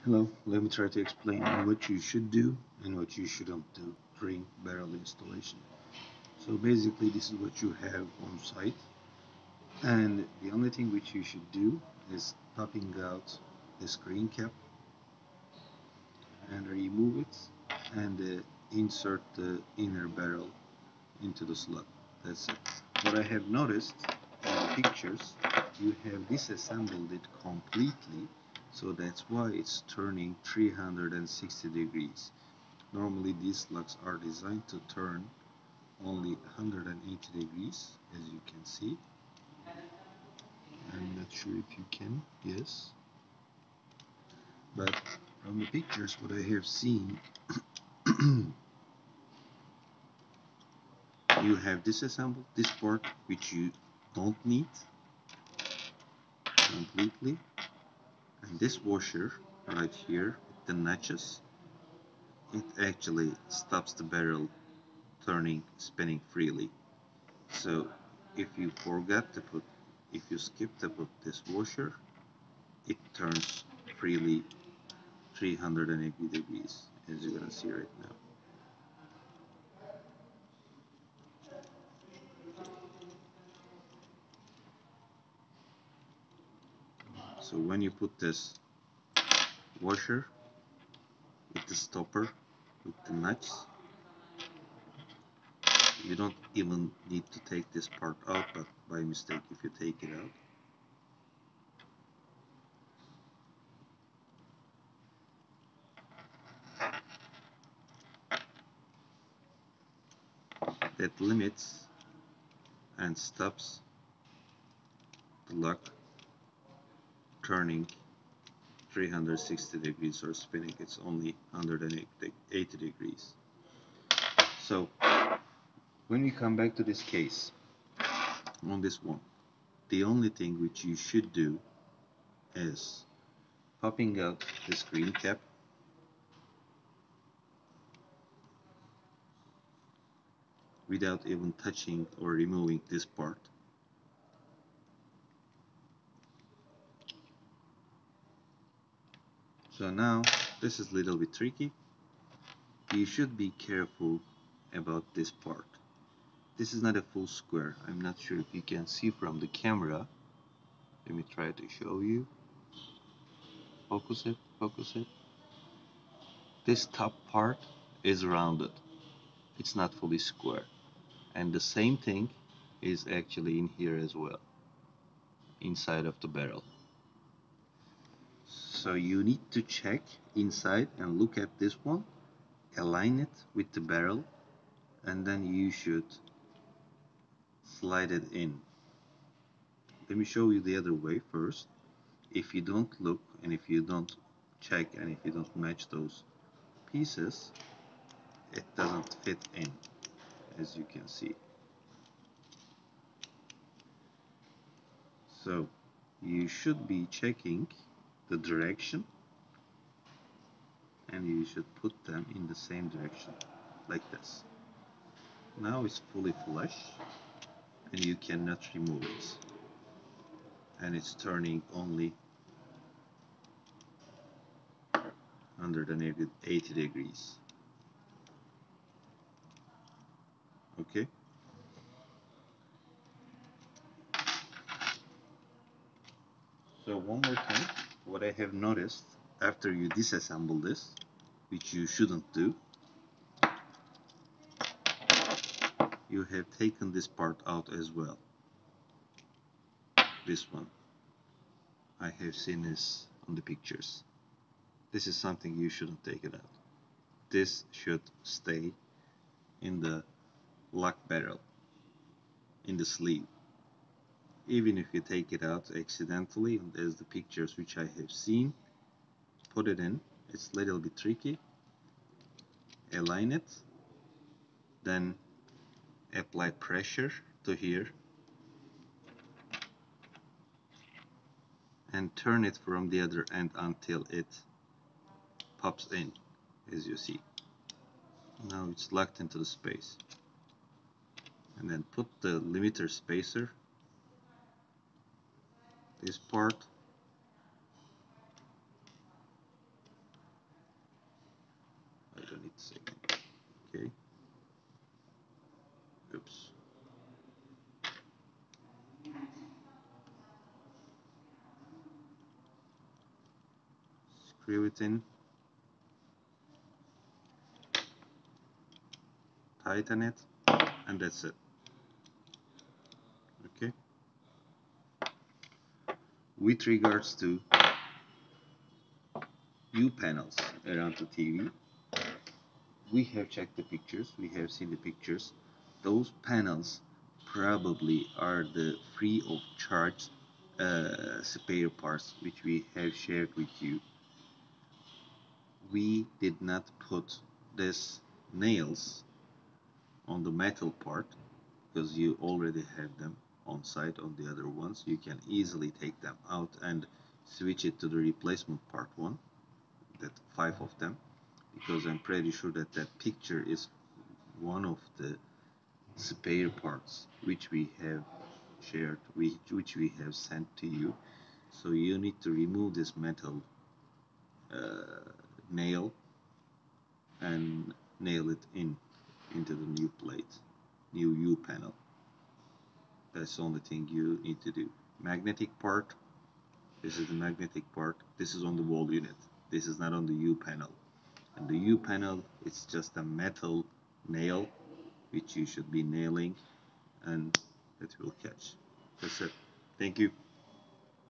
Hello, let me try to explain what you should do and what you shouldn't do during barrel installation. So basically this is what you have on site, and the only thing which you should do is popping out the screen cap and remove it and insert the inner barrel into the slot. That's it. What I have noticed in the pictures, you have disassembled it completely, so that's why it's turning 360 degrees. Normally these lugs are designed to turn only 180 degrees, as you can see. I'm not sure if you can, yes. But from the pictures what I have seen, you have disassembled this part which you don't need completely, and this washer right here with the notches, it actually stops the barrel turning, spinning freely. So if you forgot to put, if you skip to put this washer, it turns freely 380 degrees, as you're gonna see right now. So when you put this washer with the stopper, with the nuts, you don't even need to take this part out, but by mistake if you take it out, that limits and stops the lock turning 360 degrees or spinning. It's only 180 degrees. So when we come back to this case, on this one, the only thing which you should do is popping out the screen cap, without even touching or removing this part. So now this is a little bit tricky. You should be careful about this part. This is not a full square. I'm not sure if you can see from the camera. Let me try to show you. Focus it, focus it. This top part is rounded. It's not fully square. And the same thing is actually in here as well, inside of the barrel. So you need to check inside and look at this one, align it with the barrel, and then you should slide it in. Let me show you the other way first. If you don't look and if you don't check and if you don't match those pieces, it doesn't fit in, as you can see. So you should be checking the direction, and you should put them in the same direction, like this. Now it's fully flush and you cannot remove it, and it's turning only 180 degrees. Okay, so one more time, what I have noticed after you disassemble this, which you shouldn't do, you have taken this part out as well. This one, I have seen this on the pictures. This is something you shouldn't take it out. This should stay in the lock barrel, in the sleeve. Even if you take it out accidentally, and there's the pictures which I have seen, put it in. It's a little bit tricky. Align it, then apply pressure to here and turn it from the other end until it pops in, as you see. Now it's locked into the space. And then put the limiter spacer, this part, turn it again. Okay. Oops. Screw it in. Tighten it, and that's it. Okay. With regards to U panels around the TV, we have checked the pictures, we have seen the pictures. Those panels probably are the free of charge spare parts which we have shared with you. We did not put this nails on the metal part because you already have them on site on the other ones. You can easily take them out and switch it to the replacement part one, that 5 of them, because I'm pretty sure that that picture is one of the spare parts which we have shared, which we have sent to you. So you need to remove this metal nail and nail it into the new plate, new U panel. That's the only thing you need to do. Magnetic part, this is the magnetic part. This is on the wall unit. This is not on the U panel. And the U panel, it's just a metal nail which you should be nailing, and it will catch. That's it. Thank you.